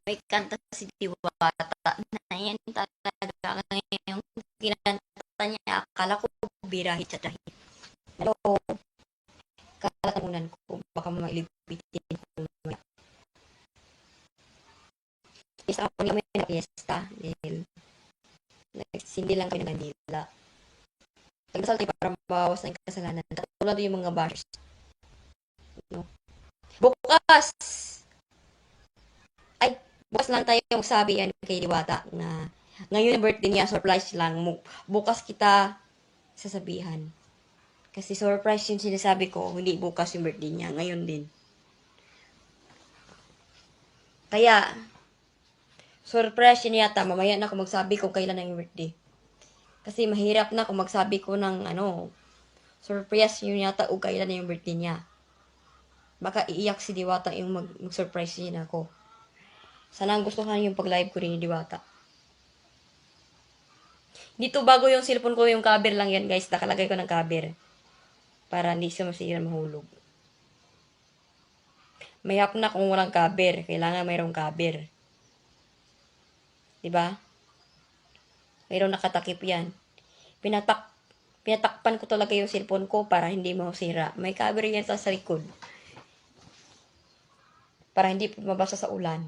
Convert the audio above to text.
may kanta si Diwata na yan talaga yung kinanta niya. Akala ko birahit sa dahil. Hello, kalatamunan ko. Baka mailipitin ko. Isa kami na fiesta. Dahil nagsindi lang kami ng kandila. Nagdasal tayo para mabawas na yung kasalanan. Tulad yung mga bashers. No? Bukas! Ay, bukas lang tayo magsabi yan kay Diwata na ngayon yung birthday niya, surprise lang. Bukas kita sasabihan. Kasi surprise yung sinasabi ko, hindi bukas yung birthday niya, ngayon din. Kaya, surprise yun yata, mamaya na ako magsabi kung kailan ang birthday. Kasi mahirap na kung magsabi ko ng surprise yun yata o kailan na yung birthday niya. Baka iiyak si Diwata yung mag-surprise niya ako. Sana ang gustuhan yung pag-live ko rin ni Diwata. Dito bago yung cellphone ko, yung cover lang yan guys. Nakalagay ko ng cover. Para hindi siya masira mahulog. May hap na kung walang cover. Kailangan mayroong cover. Diba? Mayroong nakatakip yan. Pinatakpan ko talaga yung cellphone ko para hindi masira. May cover yan sa likod. Para hindi mabasa sa ulan.